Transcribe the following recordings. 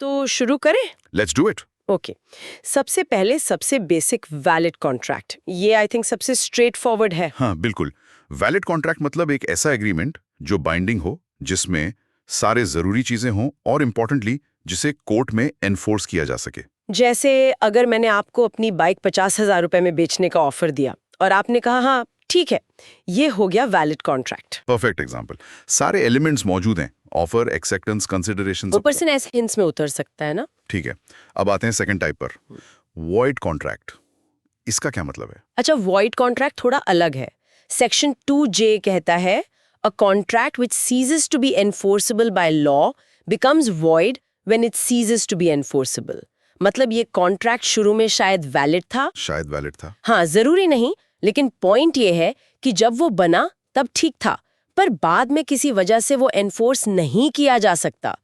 तो शुरू करें? Let's do it. ओके। सबसे पहले सबसे बेसिक वैलिड कॉन्ट्रैक्ट, ये आई थिंक सबसे स्ट्रेट फॉरवर्ड है। हाँ बिल्कुल। वैलिड कॉन्ट्रैक्ट मतलब एक ऐसा एग्रीमेंट जो बाइंडिंग हो, जिसमें सारे जरूरी चीजें हों और इम्पोर्टेंटली जिसे कोर्ट में एनफोर्स किया जा सके। जैसे अगर मैंने आपको अपनी बाइक 50,000 रुपए में बेचने का ऑफर दिया और आपने कहा हाँ ठीक है, ये हो गया वैलिड कॉन्ट्रैक्ट। Perfect example. सारे एलिमेंट्स मौजूद हैं, ऑफर, एक्सेप्टेंस, कंसिडरेशन। ऊपर से ऐसे हिंट्स में उतर सकता है ना। ठीक है, अब आते हैं सेकंड टाइप पर, वॉइड कॉन्ट्रैक्ट। इसका क्या मतलब है? अच्छा, वॉइड कॉन्ट्रैक्ट थोड़ा अलग है। सेक्शन 2J कहता है a contract which ceases to be enforceable by law becomes void when it ceases to be enforceable. मतलब ये कॉन्ट्रैक्ट शुरू में शायद वैलिड था, हाँ जरूरी नहीं, लेकिन पॉइंट ये है कि जब वो बना तब ठीक था, पर बाद में किसी वजह से वो एनफोर्स नहीं किया जा सकता।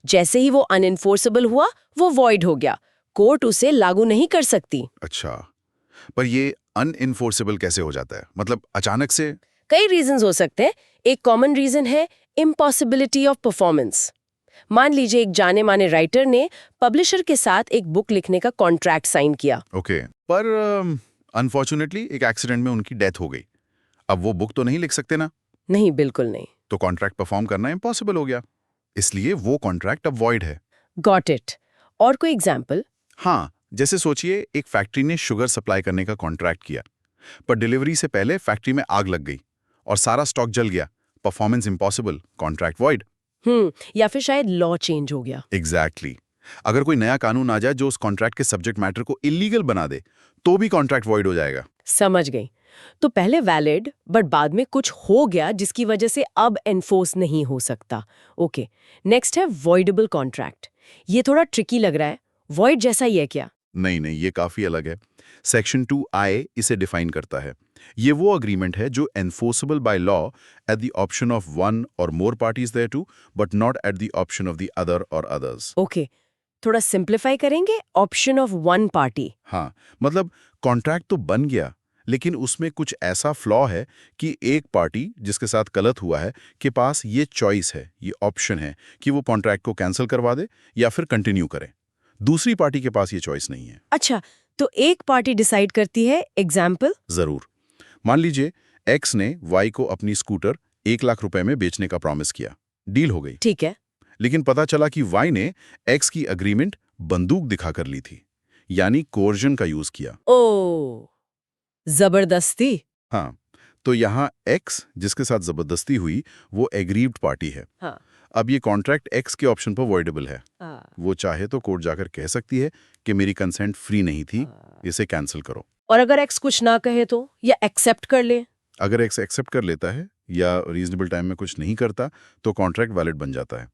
जैसे ही वो अनएनफोर्सेबल हुआ, वो वॉइड हो गया, कोर्ट उसे लागू नहीं कर सकती। अच्छा, पर ये अनइनफोर्सेबल कैसे हो जाता है? मतलब अचानक से? कई रीजंस हो सकते हैं। एक कॉमन रीजन है इम्पॉसिबिलिटी ऑफ परफॉर्मेंस। मान लीजिए एक जाने माने राइटर ने पब्लिशर के साथ एक बुक लिखने का कॉन्ट्रैक्ट साइन किया। ओके, पर अनफॉर्चुनेटली एक एक्सीडेंट में उनकी डेथ हो गई। अब वो बुक तो नहीं लिख सकते ना? नहीं, बिल्कुल नहीं। तो कॉन्ट्रैक्ट परफॉर्म करना इम्पॉसिबल हो गया, इसलिए वो कॉन्ट्रैक्ट अब वॉइड है। Got it. और कोई एग्जाम्पल? हाँ, जैसे सोचिए एक फैक्ट्री ने शुगर सप्लाई करने का कॉन्ट्रैक्ट किया, पर डिलीवरी से पहले फैक्ट्री में आग लग गई और सारा स्टॉक जल गया। Performance impossible, contract void. या फिर शायद लॉ चेंज हो गया। एग्जैक्टली। अगर कोई नया कानून आ जाए जो उस कॉन्ट्रैक्ट के सब्जेक्ट मैटर को इलीगल बना दे, तो भी कॉन्ट्रैक्ट वॉइड हो जाएगा। समझ गई। तो पहले वैलिड, बट बाद में कुछ हो गया जिसकी वजह से अब एनफोर्स नहीं हो सकता। ओके, नेक्स्ट है वॉइडेबल कॉन्ट्रैक्ट। ये थोड़ा ट्रिकी लग रहा है, वॉइड जैसा ही है क्या? नहीं, ये काफी अलग है। सेक्शन 2I इसे डिफाइन करता है। ये वो अग्रीमेंट है जो enforceable by law at the option of one or more parties thereto, but not at the option of the other or others. Okay, थोड़ा सिंप्लीफाई करेंगे, ऑप्शन ऑफ वन पार्टी। हाँ, मतलब कॉन्ट्रैक्ट तो बन गया, लेकिन उसमें कुछ ऐसा फ्लॉ है कि एक पार्टी जिसके साथ गलत हुआ है के पास ये चॉइस है, ये ऑप्शन है कि वो कॉन्ट्रैक्ट को कैंसिल करवा दे या फिर कंटिन्यू करे। दूसरी पार्टी के पास ये चॉइस नहीं है। अच्छा, तो एक पार्टी डिसाइड करती है। एग्जाम्पल? जरूर। मान लीजिए एक्स ने वाई को अपनी स्कूटर 1,00,000 रुपए में बेचने का प्रॉमिस किया। डील हो गई। ठीक है। लेकिन पता चला कि वाई ने एक्स की अग्रीमेंट बंदूक दिखाकर ली थी, यानी कोर्जन का यूज किया। ओ, जबरदस्ती। हाँ, तो यहाँ एक्स जिसके साथ जबरदस्ती हुई वो एग्रीव्ड पार्टी है। हाँ। अब ये कॉन्ट्रैक्ट एक्स के ऑप्शन पर वॉइडेबल है। वो चाहे तो कोर्ट जाकर कह सकती है कि मेरी कंसेंट फ्री नहीं थी, इसे कैंसिल करो। और अगर एक्स कुछ ना कहे तो, या एक्सेप्ट कर ले? अगर एक्स एक्सेप्ट कर लेता है या रीजनेबल टाइम में कुछ नहीं करता, तो कॉन्ट्रैक्ट वैलिड बन जाता है।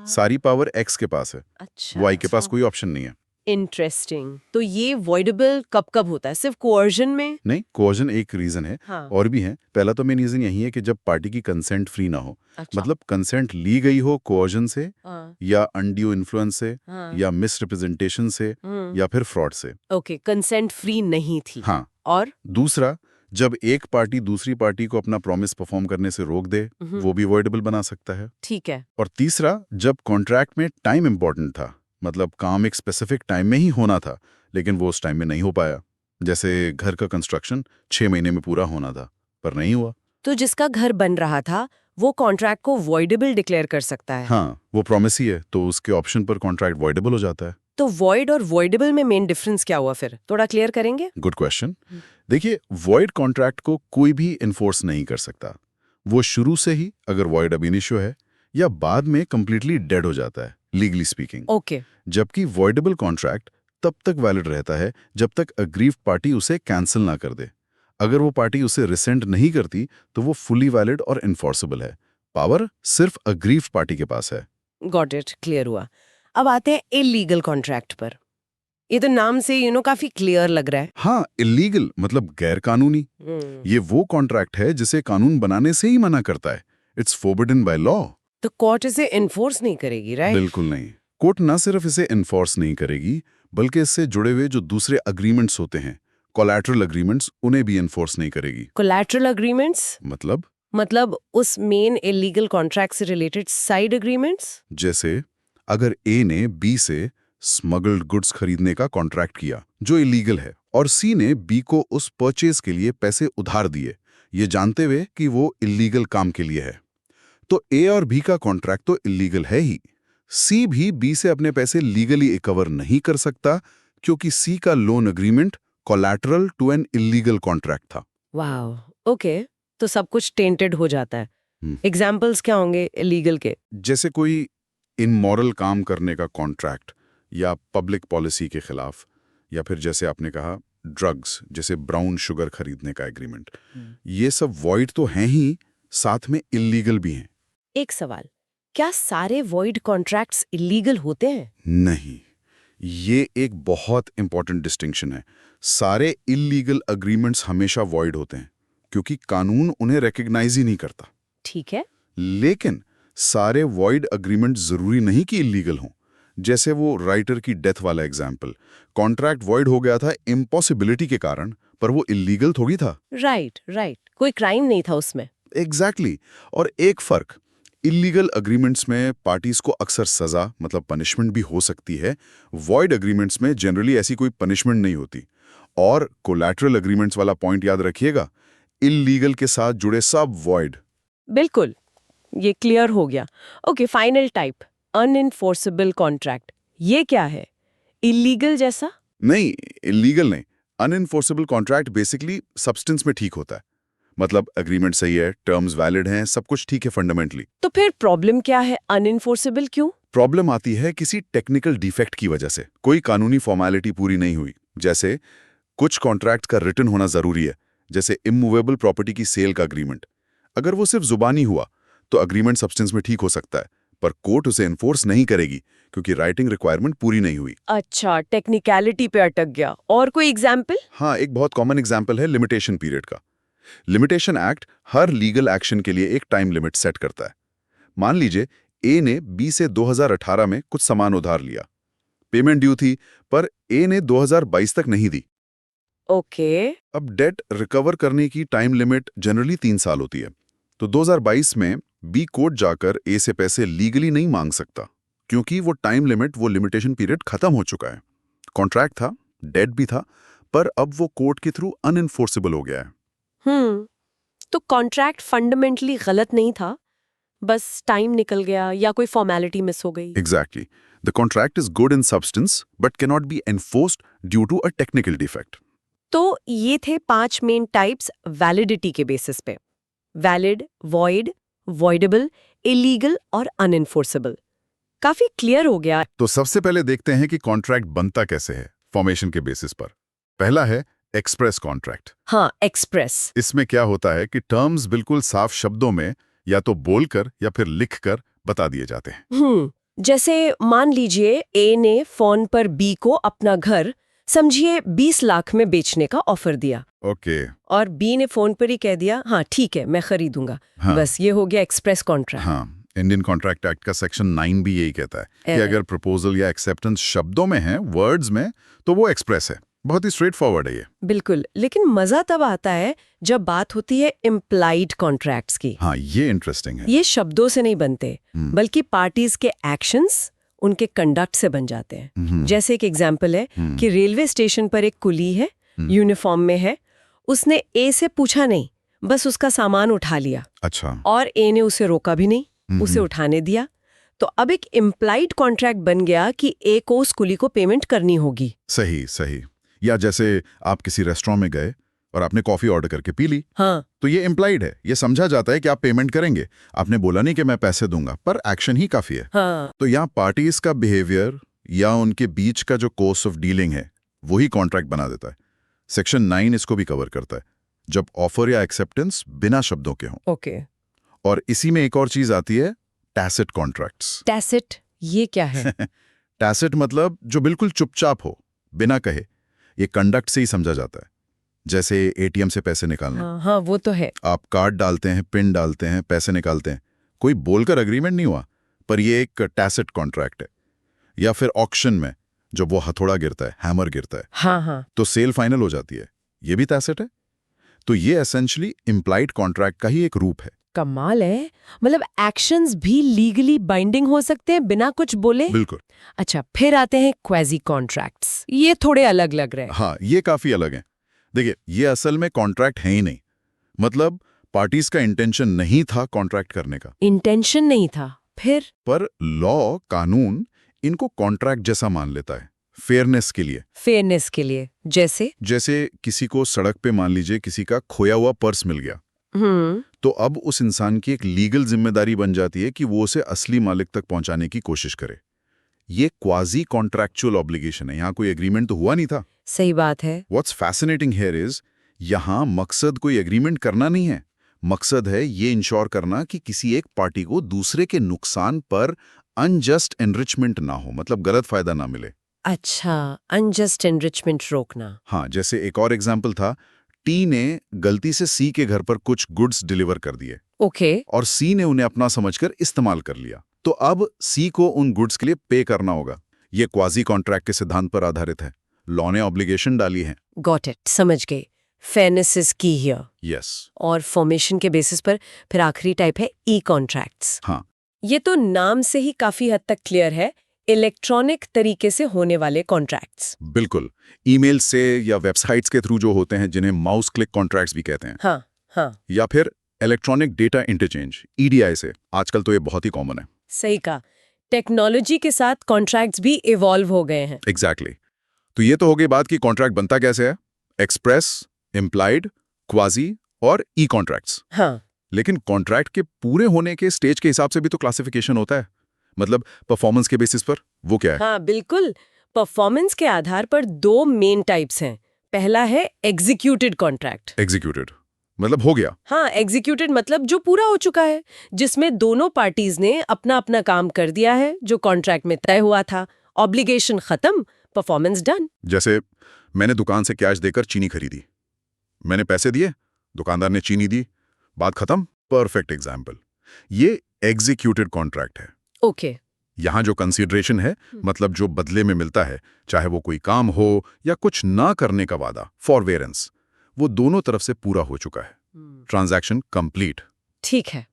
सारी पावर एक्स के पास है। अच्छा, वाई के पास कोई ऑप्शन नहीं है। इंटरेस्टिंग। तो ये वॉइडेबल कब कब होता है? सिर्फ कोअर्जन में? नहीं, कोर्जन एक रीजन है। हाँ। और भी है। पहला तो मेन रीजन यही है कि जब पार्टी की कंसेंट फ्री ना हो। अच्छा। मतलब कंसेंट ली गई हो कोर्जन से, हाँ। या अनड्यू इन्फ्लुएंस से, हाँ। या मिसरिप्रेजेंटेशन से, या फिर फ्रॉड से। ओके, कंसेंट फ्री नहीं थी। हाँ। और दूसरा, जब एक पार्टी दूसरी पार्टी को अपना प्रॉमिस परफॉर्म करने से रोक दे, वो भी वॉइडेबल बना सकता है। ठीक है। और तीसरा, जब कॉन्ट्रैक्ट में टाइम इंपॉर्टेंट था, मतलब काम एक स्पेसिफिक टाइम में ही होना था, लेकिन वो उस टाइम में नहीं हो पाया। जैसे घर का कंस्ट्रक्शन 6 महीने में पूरा होना था, पर नहीं हुआ। तो जिसका घर बन रहा था वो कॉन्ट्रैक्ट को वॉइडेबल डिक्लेयर कर सकता है। हाँ, वो प्रॉमिस ही है, तो उसके ऑप्शन पर कॉन्ट्रैक्ट वॉइडेबल हो जाता है। तो वॉइड और वॉइडेबल में मेन डिफरेंस क्या हुआ फिर? थोड़ा क्लियर करेंगे? Good question. देखिए, वॉइड कॉन्ट्रैक्ट को कोई भी इन्फोर्स नहीं कर सकता। वो शुरू से ही, अगर वॉइड अब इनिशियो है या बाद में, कंप्लीटली डेड हो जाता है, लीगली स्पीकिंग। ओके। जबकि वॉइडेबल कॉन्ट्रैक्ट तब तक वैलिड रहता है जब तक अग्रीव्ड पार्टी उसे कैंसिल ना कर दे। अगर वो पार्टी उसे रिसेंड नहीं करती, तो वो फुली वैलिड और इन्फोर्सेबल है। पावर सिर्फ अग्रीव्ड पार्टी के पास है। गॉट इट, क्लियर हुआ। अब आते हैं इलीगल कॉन्ट्रैक्ट पर। ये तो नाम से काफी क्लियर लग रहा है। हाँ, इलीगल मतलब गैर कानूनी। ये वो कॉन्ट्रैक्ट है जिसे कानून बनाने से ही मना करता है। It's forbidden by law. तो कोर्ट इसे इन्फोर्स नहीं करेगी, राइट? बिल्कुल नहीं। कोर्ट ना सिर्फ इसे इन्फोर्स नहीं करेगी, बल्कि इससे जुड़े हुए जो दूसरे अग्रीमेंट्स होते हैं, कोलैटरल अग्रीमेंट्स, उन्हें भी इन्फोर्स नहीं करेगी। कोलैटरल अग्रीमेंट्स मतलब उस मेन इलीगल कॉन्ट्रैक्ट से रिलेटेड साइड अग्रीमेंट्स। जैसे अगर ए ने बी से स्मगल्ड गुड्स खरीदने का कॉन्ट्रैक्ट किया जो इलीगल है, और सी ने बी को उस परचेज के लिए पैसे उधार दिए, ये जानते हुए कि वो इलीगल काम के लिए है, तो ए और बी का कॉन्ट्रैक्ट तो इलीगल है ही। सी भी बी से अपने पैसे लीगली रिकवर नहीं कर सकता क्योंकि सी का loan agreement collateral to an illegal contract था। वाओ, ओके, तो सब कुछ टेंटेड हो जाता है। हम्म। एग्जाम्पल्स क्या होंगे इलीगल के? जैसे कोई इमोरल काम करने का कॉन्ट्रैक्ट, या पब्लिक पॉलिसी के खिलाफ, या फिर जैसे आपने कहा ड्रग्स, जैसे ब्राउन शुगर खरीदने का एग्रीमेंट, ये सब वॉइड तो हैं ही, साथ में इलीगल भी हैं। एक सवाल, क्या सारे वॉइड कॉन्ट्रैक्ट्स इलीगल होते हैं? नहीं, ये एक बहुत इंपॉर्टेंट डिस्टिंक्शन है। सारे इलीगल एग्रीमेंट्स हमेशा वॉइड होते हैं क्योंकि कानून उन्हें रिकॉग्नाइज ही नहीं करता। ठीक है। लेकिन सारे वॉइड एग्रीमेंट जरूरी नहीं कि इलीगल हों। जैसे वो राइटर की डेथ वाला एग्जाम्पल, कॉन्ट्रैक्ट वॉइड हो गया था इम्पॉसिबिलिटी के कारण, पर वो इलीगल थोड़ी था। राइट, कोई क्राइम नहीं था उसमें। एग्जैक्टली। और एक फर्क, इलीगल एग्रीमेंट्स में पार्टीज को अक्सर सजा मतलब पनिशमेंट भी हो सकती है, वॉइड एग्रीमेंट्स में जनरली ऐसी कोई पनिशमेंट नहीं होती। और कोलैटरल एग्रीमेंट्स वाला पॉइंट याद रखिएगा, इलीगल के साथ जुड़े सब वॉइड। बिल्कुल, ये क्लियर हो गया। Okay, final type, unenforceable contract. ये क्या है? इलीगल जैसा? नहीं, इलीगल नहीं। अनइन्फोर्सेबल कॉन्ट्रैक्ट बेसिकली सब्सटेंस में ठीक होता है, मतलब एग्रीमेंट सही है, टर्म्स वैलिड हैं, सब कुछ ठीक है फंडामेंटली। तो फिर प्रॉब्लम क्या है? अनइन्फोर्सेबल क्यों? प्रॉब्लम आती है किसी टेक्निकल डिफेक्ट की वजह से, कोई कानूनी फॉर्मेलिटी पूरी नहीं हुई। जैसे कुछ कॉन्ट्रैक्ट का रिटन होना जरूरी है, जैसे इमूवेबल प्रॉपर्टी की सेल का एग्रीमेंट। अगर वो सिर्फ जुबानी हुआ तो एग्रीमेंट सब्सटेंस में ठीक हो सकता है, पर कोर्ट उसे एनफोर्स नहीं करेगी क्योंकि राइटिंग रिक्वायरमेंट पूरी नहीं हुई। अच्छा, टेक्निकलिटी पे अटक गया। और कोई एग्जाम्पल? हाँ, एक बहुत कॉमन एग्जाम्पल है लिमिटेशन पीरियड का। लिमिटेशन एक्ट हर लीगल एक्शन के लिए एक टाइम लिमिट सेट करता है। मान लीजिए ए ने बी से 2018 में कुछ सामान उधार लिया, पेमेंट ड्यू थी, पर ए ने 2022 तक नहीं दी। ओके। अब डेट रिकवर करने की टाइम लिमिट जनरली 3 साल होती है, तो 2022 में बी कोर्ट जाकर ए से पैसे लीगली नहीं मांग सकता क्योंकि वो टाइम लिमिट, वो लिमिटेशन पीरियड खत्म हो चुका है। कॉन्ट्रैक्ट था, डेट भी था, पर अब वो कोर्ट के थ्रू अनइन्फोर्सेबल हो गया है। तो कॉन्ट्रैक्ट फंडामेंटली गलत नहीं था, बस टाइम निकल गया या कोई फॉर्मेलिटी मिस हो गई। Exactly. The contract is good in substance but cannot be enforced due to a technical defect. तो ये थे 5 मेन टाइप्स वैलिडिटी के बेसिस पे: वैलिड, वॉइड, वॉइडेबल, इलीगल और अनइन्फोर्सेबल। काफी क्लियर हो गया। तो सबसे पहले देखते हैं कि कॉन्ट्रैक्ट बनता कैसे है फॉर्मेशन के बेसिस पर। पहला है एक्सप्रेस कॉन्ट्रैक्ट। हाँ, एक्सप्रेस। इसमें क्या होता है कि टर्म्स बिल्कुल साफ शब्दों में या तो बोलकर या फिर लिखकर बता दिए जाते हैं। जैसे मान लीजिए ए ने फोन पर बी को अपना घर समझिए 20 लाख में बेचने का ऑफर दिया। ओके। और बी ने फोन पर ही कह दिया हाँ ठीक है मैं खरीदूंगा। हाँ। बस ये हो गया एक्सप्रेस कॉन्ट्रैक्ट। हाँ, इंडियन कॉन्ट्रैक्ट एक्ट का सेक्शन 9 भी यही कहता है कि अगर प्रपोजल या एक्सेप्टेंस शब्दों में है, वर्ड्स में, तो वो एक्सप्रेस है। बहुत ही स्ट्रेट फॉरवर्ड है ये। बिल्कुल, लेकिन मजा तब आता है जब बात होती है इम्प्लाइड कॉन्ट्रैक्ट्स की। हाँ, ये इंटरेस्टिंग है। ये शब्दों से नहीं बनते बल्कि पार्टीज के एक्शंस, उनके कंडक्ट से बन जाते हैं। जैसे एक एग्जांपल है कि रेलवे स्टेशन पर एक कुली है, यूनिफॉर्म में है, उसने ए से पूछा नहीं, बस उसका सामान उठा लिया। अच्छा। और ए ने उसे रोका भी नहीं, उसे उठाने दिया। तो अब एक इम्प्लाइड कॉन्ट्रैक्ट बन गया कि ए को उस कुली को पेमेंट करनी होगी। सही सही। या जैसे आप किसी रेस्टोरेंट में गए और आपने कॉफी ऑर्डर करके पी ली, हाँ, तो ये इम्प्लाइड है, ये समझा जाता है कि आप पेमेंट करेंगे। आपने बोला नहीं कि मैं पैसे दूंगा, पर एक्शन ही काफी है। हाँ। तो यहाँ पार्टीज का बिहेवियर या उनके बीच का जो कोर्स ऑफ डीलिंग है वही कॉन्ट्रैक्ट बना देता है। सेक्शन 9 इसको भी कवर करता है, जब ऑफर या एक्सेप्टेंस बिना शब्दों के हों। ओके। और इसी में एक और चीज आती है, टैसिट कॉन्ट्रैक्ट्स। टैसिट, ये क्या है? टैसिट मतलब जो बिल्कुल चुपचाप हो, बिना कहे। ये कंडक्ट से ही समझा जाता है। जैसे एटीएम से पैसे निकालना। हाँ, वो तो है। आप कार्ड डालते हैं, पिन डालते हैं, पैसे निकालते हैं, कोई बोलकर एग्रीमेंट नहीं हुआ, पर ये एक टैसिट कॉन्ट्रैक्ट है। या फिर ऑक्शन में जब वो हथौड़ा गिरता है, हैमर गिरता है, हाँ, तो सेल फाइनल हो जाती है, ये भी टैसिट है। तो ये एसेंशियली इम्प्लाइड कॉन्ट्रैक्ट का ही एक रूप है। कमाल है। मतलब एक्शंस भी लीगली बाइंडिंग हो सकते हैं बिना कुछ बोले। बिल्कुल। अच्छा, फिर आते हैं क्वाजी कॉन्ट्रैक्ट्स। ये थोड़े अलग लग रहे हैं। हाँ, ये काफी अलग है। देखिए, ये असल में कॉन्ट्रैक्ट है ही नहीं। मतलब पार्टीज का इंटेंशन नहीं था कॉन्ट्रैक्ट करने का, इंटेंशन नहीं था, फिर? पर लॉ, कानून इनको कॉन्ट्रैक्ट जैसा मान लेता है, फेयरनेस के लिए। फेयरनेस के लिए? जैसे? जैसे किसी को सड़क पे मान लीजिए किसी का खोया हुआ पर्स मिल गया, तो अब उस इंसान की एक लीगल जिम्मेदारी बन जाती है कि वो उसे असली मालिक तक पहुंचाने की कोशिश करे। ये क्वाजी कॉन्ट्रैक्चुअल ऑब्लिगेशन है, यहाँ कोई एग्रीमेंट तो हुआ नहीं था। सही बात है। व्हाट्स फैसिनेटिंग हियर इज, यहाँ मकसद कोई एग्रीमेंट करना नहीं है। मकसद है ये इंश्योर करना कि किसी एक पार्टी को दूसरे के नुकसान पर अनजस्ट एनरिचमेंट ना हो, मतलब गलत फायदा ना मिले। अच्छा, अनजस्ट एनरिचमेंट रोकना। हाँ, जैसे एक और एग्जाम्पल था, टी ने गलती से सी के घर पर कुछ गुड्स डिलीवर कर दिए ओके। और सी ने उन्हें अपना समझकर इस्तेमाल कर लिया, तो अब सी को उन गुड्स के लिए पे करना होगा। ये क्वाजी कॉन्ट्रैक्ट के सिद्धांत पर आधारित है। लॉ ने ऑब्लिगेशन डाली है। गॉट इट, समझ गए। फेयरनेस इज की हियर। यस। और फॉर्मेशन के बेसिस पर फिर आखिरी टाइप है ई कॉन्ट्रैक्ट्स। हाँ, ये तो नाम से ही काफी हद तक क्लियर है, इलेक्ट्रॉनिक तरीके से होने वाले कॉन्ट्रैक्ट्स। बिल्कुल। ईमेल से या वेबसाइट्स के थ्रू जो होते हैं, जिन्हें माउस क्लिक कॉन्ट्रैक्ट्स भी कहते हैं। हाँ हाँ, या फिर इलेक्ट्रॉनिक डेटा इंटरचेंज, ईडीआई से। आजकल तो ये बहुत ही कॉमन है। सही कहा। टेक्नोलॉजी के साथ कॉन्ट्रैक्ट्स भी इवॉल्व हो गए हैं। एग्जैक्टली। तो ये तो हो गई बात कि कॉन्ट्रैक्ट बनता कैसे है। एक्सप्रेस, इम्प्लाइड, क्वाजी और ई कॉन्ट्रैक्ट्स। हाँ, लेकिन कॉन्ट्रैक्ट के पूरे होने के स्टेज के हिसाब से भी तो क्लासिफिकेशन होता है, मतलब परफॉर्मेंस के बेसिस पर। वो क्या है? हाँ बिल्कुल। परफॉर्मेंस के आधार पर दो मेन टाइप्स हैं। पहला है एग्जीक्यूटेड कॉन्ट्रैक्ट। एग्जीक्यूटेड मतलब हो गया। हाँ, एग्जीक्यूटेड मतलब जो पूरा हो चुका है, जिसमें दोनों पार्टीज ने अपना अपना काम कर दिया है जो कॉन्ट्रैक्ट में तय हुआ था। ऑब्लिगेशन खत्म, परफॉर्मेंस डन। जैसे मैंने दुकान से कैश देकर चीनी खरीदी, मैंने पैसे दिए, दुकानदार ने चीनी दी, बात खत्म। Perfect example. ये एग्जीक्यूटेड कॉन्ट्रैक्ट है। ओके। यहाँ जो कंसीडरेशन है, मतलब जो बदले में मिलता है, चाहे वो कोई काम हो या कुछ ना करने का वादा, फॉरवेरेंस, वो दोनों तरफ से पूरा हो चुका है। Transaction complete. ठीक है।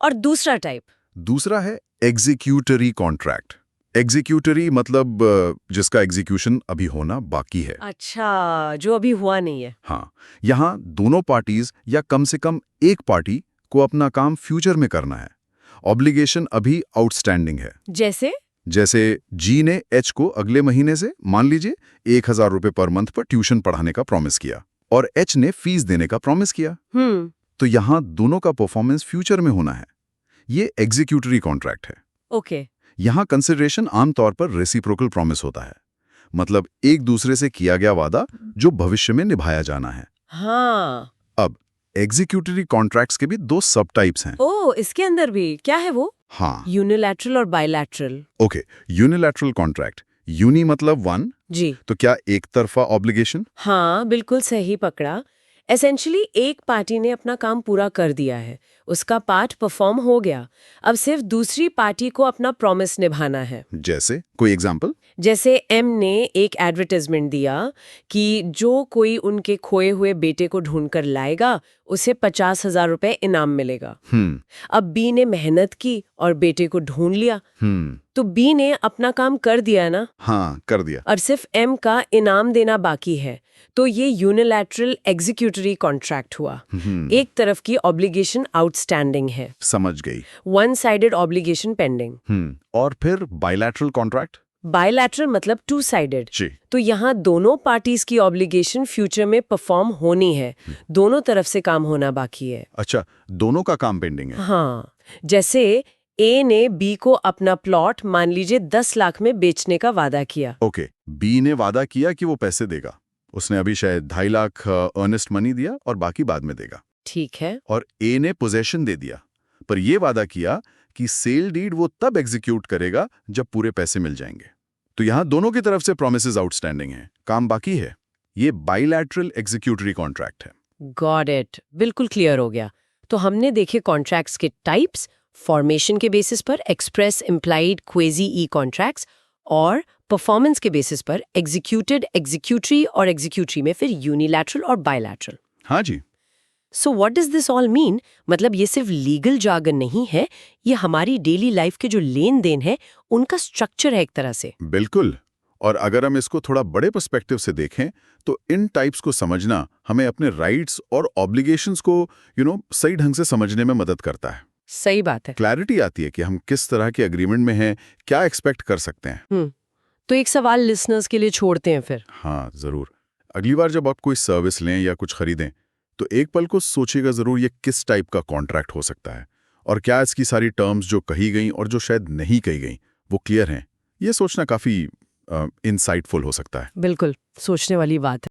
और दूसरा टाइप? दूसरा है एग्जीक्यूटरी कॉन्ट्रैक्ट। एग्जीक्यूटरी मतलब जिसका एग्जीक्यूशन अभी होना बाकी है। अच्छा, जो अभी हुआ नहीं है। हाँ, यहाँ दोनों पार्टीज या कम से कम एक पार्टी को अपना काम फ्यूचर में करना है। ऑब्लिगेशन अभी आउटस्टैंडिंग है। जैसे जी ने एच को अगले महीने से मान लीजिए 1000 रुपए पर मंथ पर ट्यूशन पढ़ाने का प्रॉमिस किया और एच ने फीस देने का प्रॉमिस किया। तो यहाँ दोनों का परफॉर्मेंस फ्यूचर में होना है। ये एग्जीक्यूटरी कॉन्ट्रैक्ट है। ओके। यहाँ कंसिडरेशन आमतौर पर रेसिप्रोकल प्रॉमिस होता है, मतलब एक दूसरे से किया गया वादा जो भविष्य में निभाया जाना है। हाँ। अब एग्जीक्यूटरी कॉन्ट्रैक्ट्स के भी दो सब टाइप्स हैं। ओ, इसके अंदर भी क्या है वो? हाँ, यूनिलैटरल और bilateral. Okay. Unilateral contract, uni मतलब वन, जी। तो क्या एक तरफा ऑब्लिगेशन? हाँ, बिल्कुल सही पकड़ा। एसेंशियली एक पार्टी ने अपना काम पूरा कर दिया है, उसका पार्ट परफॉर्म हो गया, अब सिर्फ दूसरी पार्टी को अपना प्रॉमिस निभाना है। जैसे कोई एग्जांपल? जैसे एम ने एक एडवर्टाइजमेंट दिया कि जो कोई उनके खोए हुए बेटे को ढूंढकर लाएगा उसे 50,000 रुपए इनाम मिलेगा। अब बी ने मेहनत की और बेटे को ढूंढ लिया, तो बी ने अपना काम कर दिया ना? हाँ, कर दिया। और सिर्फ एम का इनाम देना बाकी है, तो ये यूनिलैटरल एग्जीक्यूटरी कॉन्ट्रैक्ट हुआ। एक तरफ की ऑब्लिगेशन आउटस्टैंडिंग है, समझ गई। One sided obligation pending. और फिर बायलैटरल कॉन्ट्रैक्ट? बायलैटरल मतलब टू साइडेड। जी। तो यहाँ दोनों पार्टीज की ऑब्लिगेशन फ्यूचर में परफॉर्म होनी है, दोनों तरफ से काम होना बाकी है। अच्छा, दोनों का काम पेंडिंग है। हाँ, जैसे ए ने बी को अपना प्लॉट मान लीजिए 10 लाख में बेचने का वादा किया। ओके, बी ने वादा किया कि वो पैसे देगा, उसने अभी शायद 2.5 लाख अर्नेस्ट मनी दिया और बाकी बाद में देगा। ठीक है। और ए ने पोजेशन दे दिया, पर ये वादा किया कि सेल डीड वो तब एग्जीक्यूट करेगा जब पूरे पैसे मिल जाएंगे। तो यहाँ दोनों की तरफ से प्रॉमिसेस आउटस्टैंडिंग हैं, काम बाकी है। ये बायलैटरल एग्जीक्यूटरी कॉन्ट्रैक्ट है। गॉट इट, बिल्कुल क्लियर हो गया। तो हमने देखे कॉन्ट्रैक्ट्स के टाइप्स, फॉर्मेशन के बेसिस पर express, implied, quasi, e contracts, और परफॉर्मेंस के बेसिस पर एग्जीक्यूटेड, एग्जीक्यूटरी और एग्जीक्यूटरी में फिर यूनिलैटरल और बायलैटरल। हाँ जी। So what does this all mean? मतलब ये सिर्फ लीगल जार्गन नहीं है, ये हमारी डेली लाइफ के जो लेन देन है उनका स्ट्रक्चर है एक तरह से। बिल्कुल। और अगर हम इसको थोड़ा बड़े पर्सपेक्टिव से देखें तो इन टाइप्स को समझना हमें अपने राइट्स और ऑब्लिगेशंस को सही ढंग से समझने में मदद करता है। सही बात है। क्लैरिटी आती है कि हम किस तरह के एग्रीमेंट में हैं, क्या एक्सपेक्ट कर सकते हैं। तो एक सवाल लिसनर्स के लिए छोड़ते हैं फिर। हाँ, ज़रूर। अगली बार जब आप कोई सर्विस लें या कुछ खरीदें तो एक पल को सोचिएगा ज़रूर ये किस टाइप का कॉन्ट्रैक्ट हो सकता है और क्या इसकी सारी टर्म्स जो कही गई और जो शायद नहीं कही गई वो क्लियर हैं। ये सोचना काफ़ी इंसाइटफुल हो सकता है। बिल्कुल, सोचने वाली बात है।